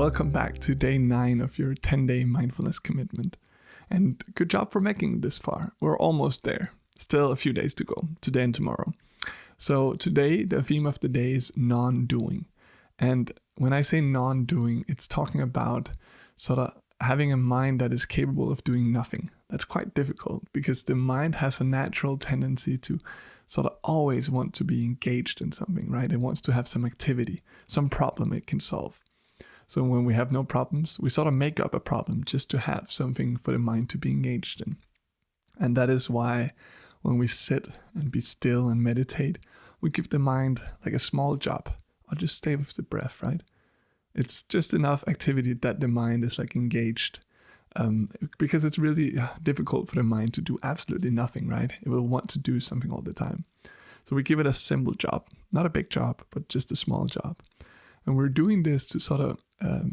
welcome back to day 9 of your 10-day mindfulness commitment. And good job for making it this far. We're almost there. Still a few days to go, today and tomorrow. So today, the theme of the day is non-doing. And when I say non-doing, it's talking about sort of having a mind that is capable of doing nothing. That's quite difficult because the mind has a natural tendency to sort of always want to be engaged in something, right? It wants to have some activity, some problem it can solve. So when we have no problems, we sort of make up a problem just to have something for the mind to be engaged in. And that is why when we sit and be still and meditate, we give the mind like a small job, or just stay with the breath, right? It's just enough activity that the mind is like engaged, because it's really difficult for the mind to do absolutely nothing, right? It will want to do something all the time. So we give it a simple job, not a big job, but just a small job. And we're doing this to sort of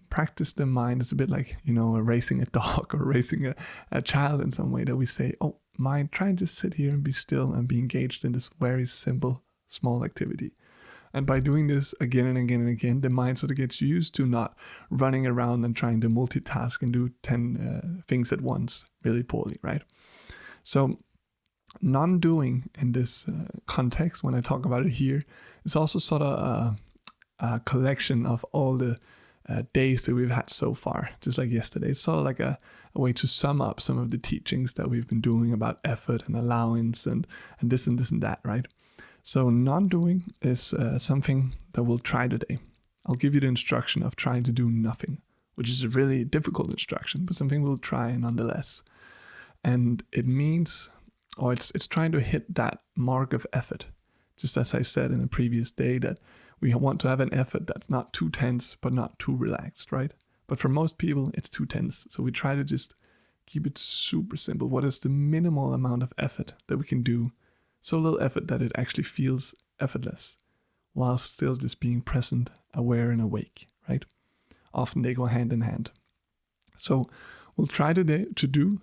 practice the mind. It's a bit like, raising a dog or raising a child in some way, that we say, oh, mind, try and just sit here and be still and be engaged in this very simple, small activity. And by doing this again and again and again, the mind sort of gets used to not running around and trying to multitask and do 10 things at once really poorly, right? So non-doing in this context, when I talk about it here, is also sort of a collection of all the days that we've had so far, just like yesterday. It's sort of like a way to sum up some of the teachings that we've been doing about effort and allowance and this and this and that, right? So non-doing is something that we'll try today. I'll give you the instruction of trying to do nothing, which is a really difficult instruction, but something we'll try nonetheless. And it means, or it's trying to hit that mark of effort. Just as I said in a previous day, that we want to have an effort that's not too tense, but not too relaxed, right? But for most people, it's too tense. So we try to just keep it super simple. What is the minimal amount of effort that we can do? So little effort that it actually feels effortless, while still just being present, aware, and awake, right? Often they go hand in hand. So we'll try today to do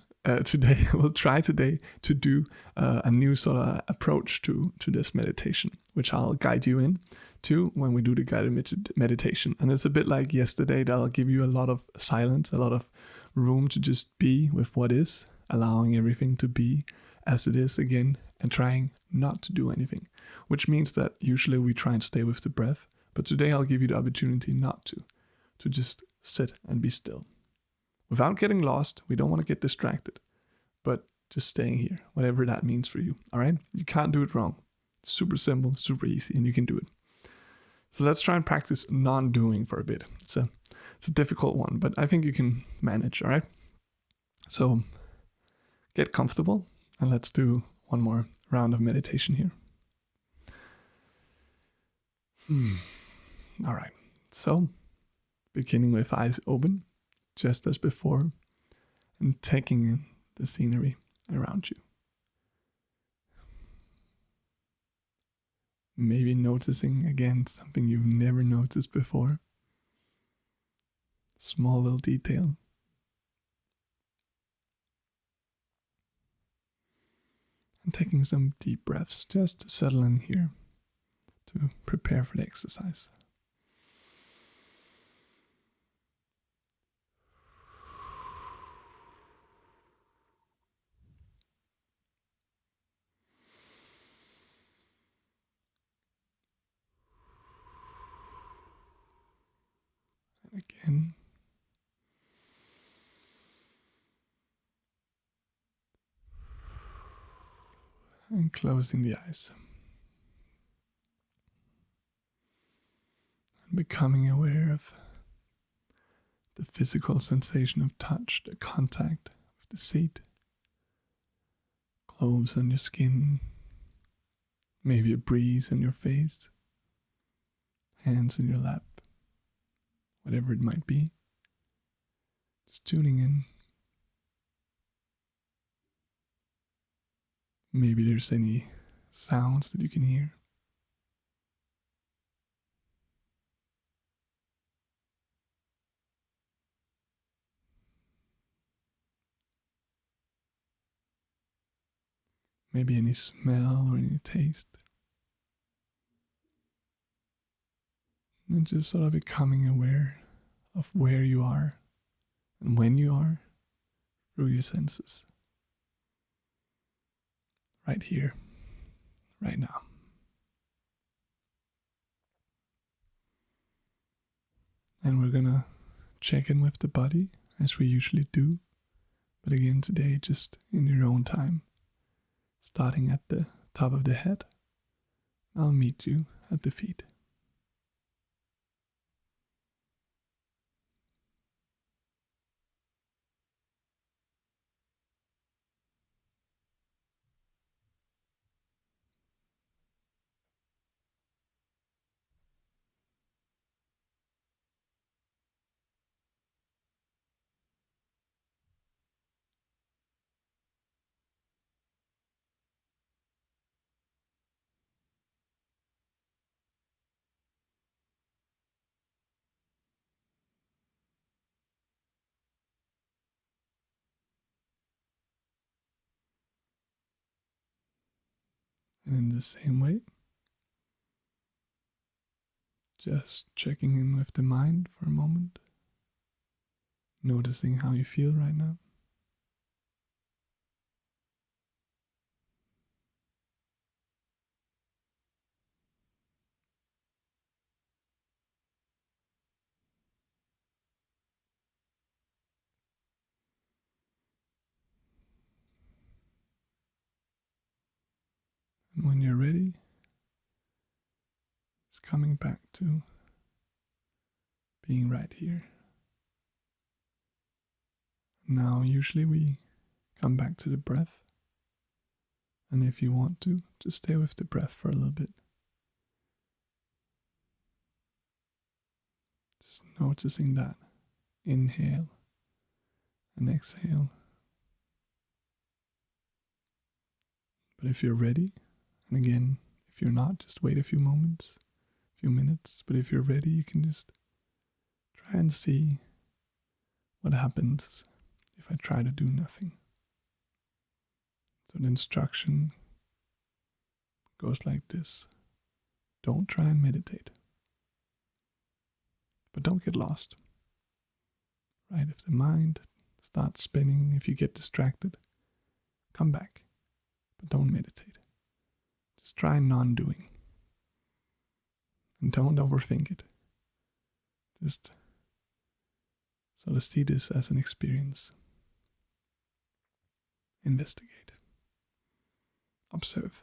a new sort of approach to this meditation, which I'll guide you in to when we do the guided meditation. And it's a bit like yesterday, that I'll give you a lot of silence, a lot of room to just be with what is, allowing everything to be as it is again, and trying not to do anything, which means that usually we try and stay with the breath. But today I'll give you the opportunity not to just sit and be still. Without getting lost, we don't want to get distracted, but just staying here, whatever that means for you, all right? You can't do it wrong. Super simple, super easy, and you can do it. So let's try and practice non-doing for a bit. It's a difficult one, but I think you can manage, all right? So get comfortable, and let's do one more round of meditation here. All right, so beginning with eyes open, just as before, and taking in the scenery around you. Maybe noticing again something you've never noticed before. Small little detail. And taking some deep breaths just to settle in here, to prepare for the exercise. And again. And closing the eyes. And becoming aware of the physical sensation of touch, the contact with the seat, clothes on your skin, maybe a breeze on your face, hands in your lap, whatever it might be. Just tuning in. Maybe there's any sounds that you can hear. Maybe any smell or any taste. And just sort of becoming aware of where you are and when you are through your senses. Right here, right now. And we're gonna check in with the body as we usually do. But again, today, just in your own time. Starting at the top of the head, I'll meet you at the feet. And in the same way, just checking in with the mind for a moment, noticing how you feel right now. And when you're ready, it's coming back to being right here. Now, usually we come back to the breath. And if you want to, just stay with the breath for a little bit. Just noticing that inhale and exhale. But if you're ready, and again, if you're not, just wait a few moments, a few minutes. But if you're ready, you can just try and see what happens if I try to do nothing. So the instruction goes like this. Don't try and meditate. But don't get lost. Right? If the mind starts spinning, if you get distracted, come back. But don't meditate. Just try non-doing. And don't overthink it. Just sort of see this as an experience. Investigate. Observe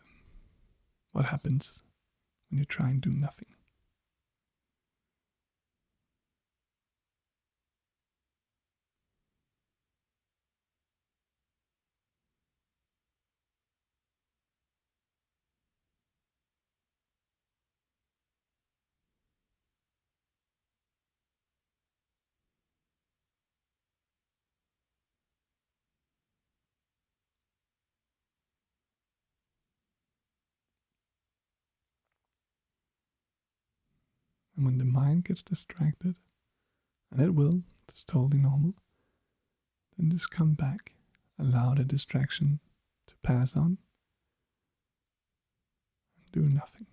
what happens when you try and do nothing. And when the mind gets distracted, and it will, it's totally normal, then just come back, allow the distraction to pass on, and do nothing.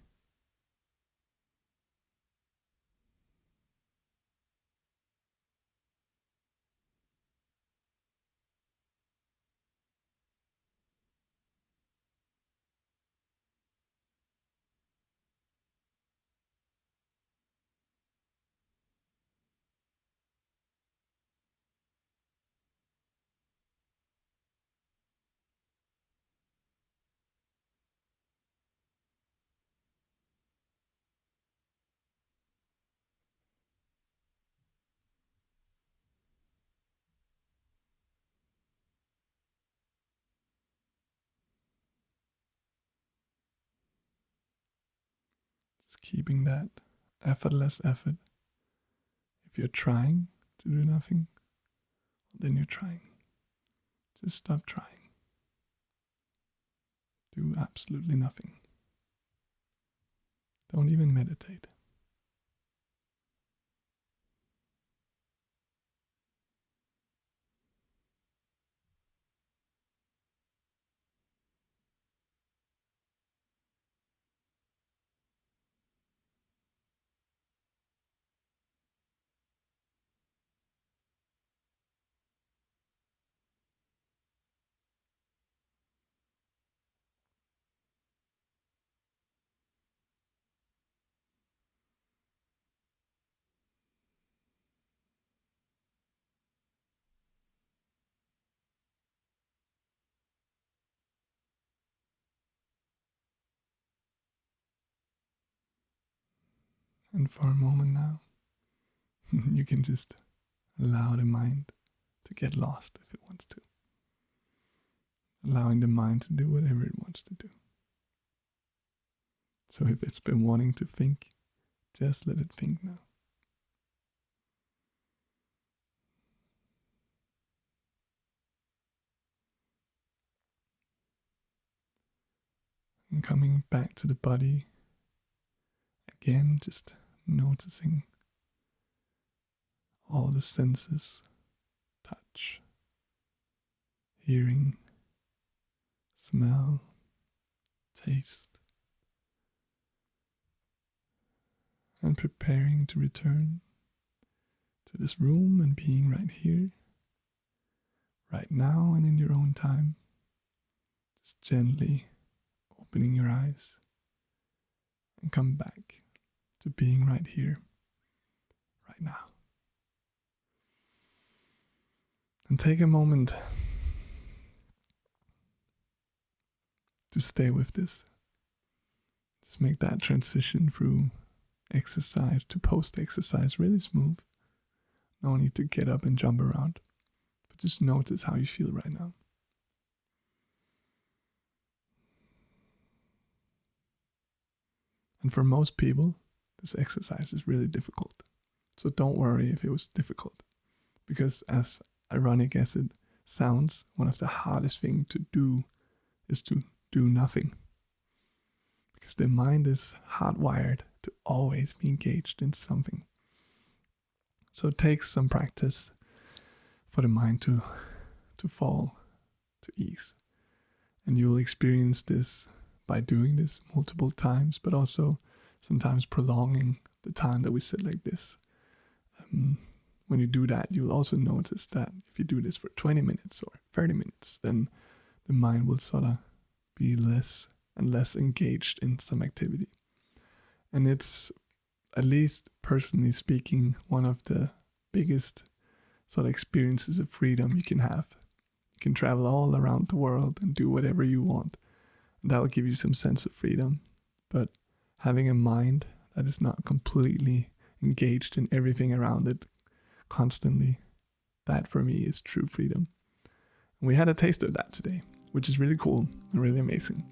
Just keeping that effortless effort. If you're trying to do nothing, then you're trying. Just stop trying. Do absolutely nothing. Don't even meditate. And for a moment now, you can just allow the mind to get lost if it wants to. Allowing the mind to do whatever it wants to do. So if it's been wanting to think, just let it think now. And coming back to the body, again, just noticing all the senses, touch, hearing, smell, taste, and preparing to return to this room and being right here, right now and in your own time, just gently opening your eyes and come back to being right here, right now. And take a moment to stay with this. Just make that transition through exercise to post-exercise really smooth. No need to get up and jump around, but just notice how you feel right now. And for most people, this exercise is really difficult. So don't worry if it was difficult, because as ironic as it sounds, one of the hardest things to do is to do nothing. Because the mind is hardwired to always be engaged in something. So it takes some practice for the mind to fall to ease. And you'll experience this by doing this multiple times, but also sometimes prolonging the time that we sit like this. When you do that, you'll also notice that if you do this for 20 minutes or 30 minutes, then the mind will sort of be less and less engaged in some activity. And it's, at least personally speaking, one of the biggest sort of experiences of freedom you can have. You can travel all around the world and do whatever you want. And that will give you some sense of freedom. But having a mind that is not completely engaged in everything around it constantly, that for me is true freedom. And we had a taste of that today, which is really cool and really amazing.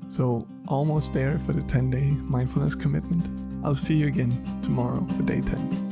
So almost there for the 10-day mindfulness commitment. I'll see you again tomorrow for day 10.